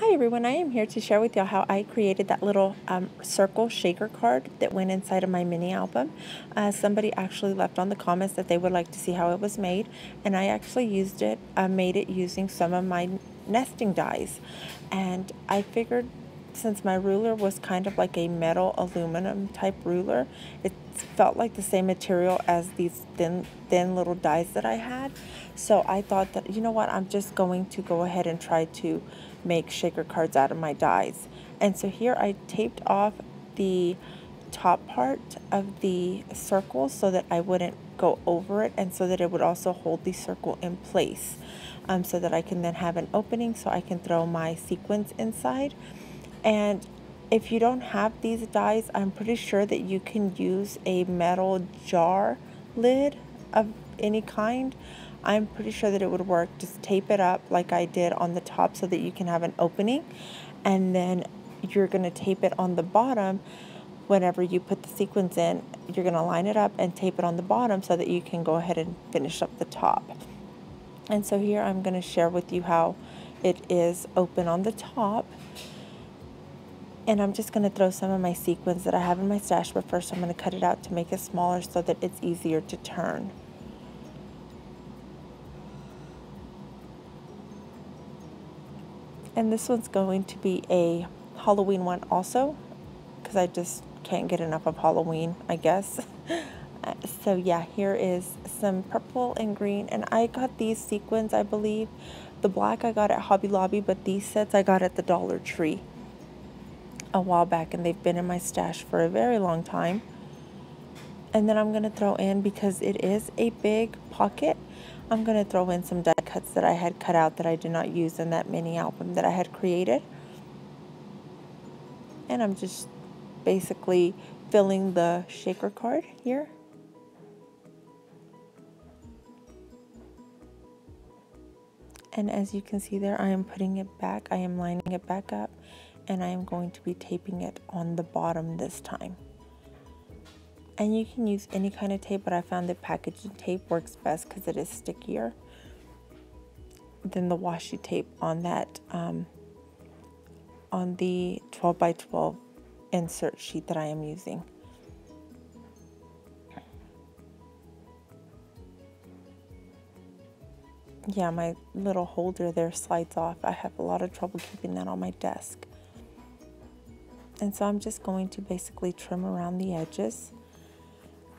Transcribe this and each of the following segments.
Hi everyone, I am here to share with y'all how I created that little circle shaker card that went inside of my mini album. Somebody actually left on the comments that they would like to see how it was made, and I actually made it using some of my nesting dies. And I figured since my ruler was kind of like a metal aluminum type ruler, it felt like the same material as these thin little dies that I had. So I thought that, you know what, I'm just going to go ahead and try to make shaker cards out of my dies. And so here I taped off the top part of the circle so that I wouldn't go over it, and so that it would also hold the circle in place, so that I can then have an opening so I can throw my sequins inside. And if you don't have these dies, I'm pretty sure that you can use a metal jar lid of any kind. I'm pretty sure that it would work. Just tape it up like I did on the top so that you can have an opening, and then you're going to tape it on the bottom. Whenever you put the sequins in, you're going to line it up and tape it on the bottom so that you can go ahead and finish up the top. And so here I'm going to share with you how it is open on the top. And I'm just going to throw some of my sequins that I have in my stash, but first I'm going to cut it out to make it smaller so that it's easier to turn. And this one's going to be a Halloween one also, because I just can't get enough of Halloween, I guess. So yeah, here is some purple and green, and I got these sequins, I believe. The black I got at Hobby Lobby, but these sets I got at the Dollar Tree a while back, and they've been in my stash for a very long time. And then I'm going to throw in, because it is a big pocket, I'm going to throw in some die cuts that I had cut out that I did not use in that mini album that I had created. And I'm just basically filling the shaker card here. And as you can see there, I am putting it back, I am lining it back up, and I am going to be taping it on the bottom this time. And you can use any kind of tape, but I found that packaging tape works best because it is stickier than the washi tape on that, on the 12 by 12 insert sheet that I am using. Yeah, my little holder there slides off. I have a lot of trouble keeping that on my desk. And so I'm just going to basically trim around the edges,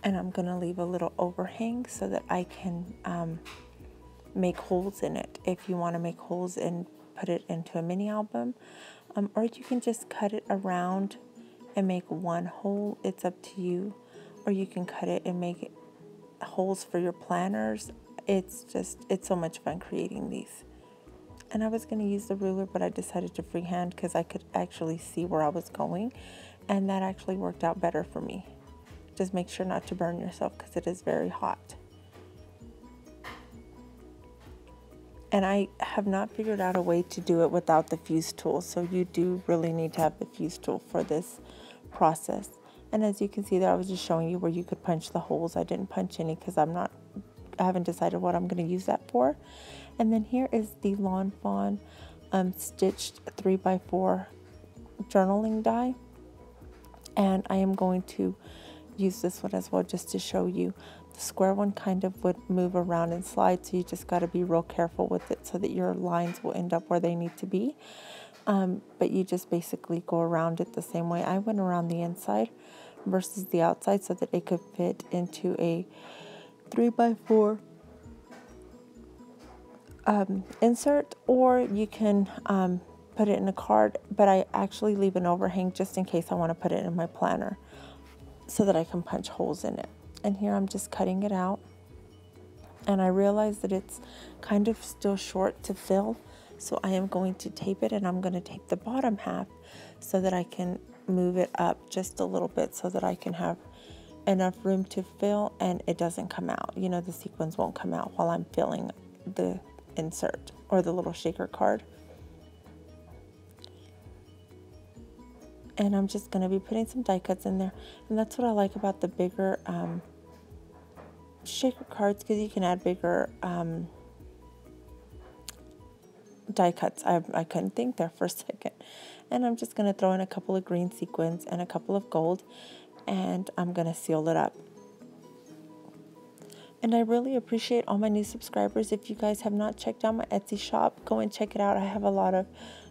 and I'm going to leave a little overhang so that I can make holes in it if you want to make holes and put it into a mini album. Or you can just cut it around and make one hole. It's up to you. Or you can cut it and make it holes for your planners. It's so much fun creating these. And I was going to use the ruler, but I decided to freehand because I could actually see where I was going, and that actually worked out better for me. Just make sure not to burn yourself because it is very hot. And I have not figured out a way to do it without the fuse tool, so you do really need to have the fuse tool for this process. And as you can see there, I was just showing you where you could punch the holes. I didn't punch any because I haven't decided what I'm going to use that for. And then here is the Lawn Fawn stitched 3x4 journaling die. And I am going to use this one as well just to show you. The square one kind of would move around and slide, so you just got to be real careful with it so that your lines will end up where they need to be. But you just basically go around it the same way. I went around the inside versus the outside so that it could fit into a 3x4 insert, or you can put it in a card, but I actually leave an overhang just in case I want to put it in my planner so that I can punch holes in it. And here I'm just cutting it out, and I realize that it's kind of still short to fill, so I am going to tape it, and I'm going to tape the bottom half so that I can move it up just a little bit so that I can have enough room to fill and it doesn't come out. You know, the sequins won't come out while I'm filling the insert or the little shaker card. And I'm just going to be putting some die cuts in there, and that's what I like about the bigger shaker cards, because you can add bigger die cuts. I couldn't think there for a second. And I'm just going to throw in a couple of green sequins and a couple of gold, and I'm going to seal it up. And I really appreciate all my new subscribers. If you guys have not checked out my Etsy shop, go and check it out. I have a lot of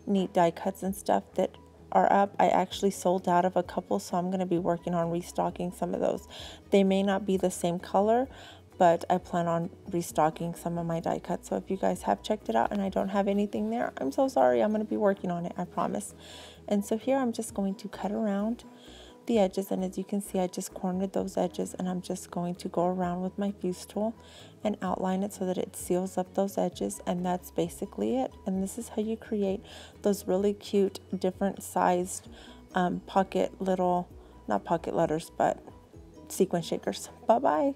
neat die cuts and stuff that are up. I actually sold out of a couple, so I'm going to be working on restocking some of those. They may not be the same color, but I plan on restocking some of my die cuts. So if you guys have checked it out and I don't have anything there, I'm so sorry. I'm going to be working on it, I promise. And so here I'm just going to cut around the edges, and as you can see, I just cornered those edges, and I'm just going to go around with my fuse tool and outline it so that it seals up those edges, and that's basically it. And this is how you create those really cute different sized pocket little, not pocket letters, but sequin shakers. Bye bye.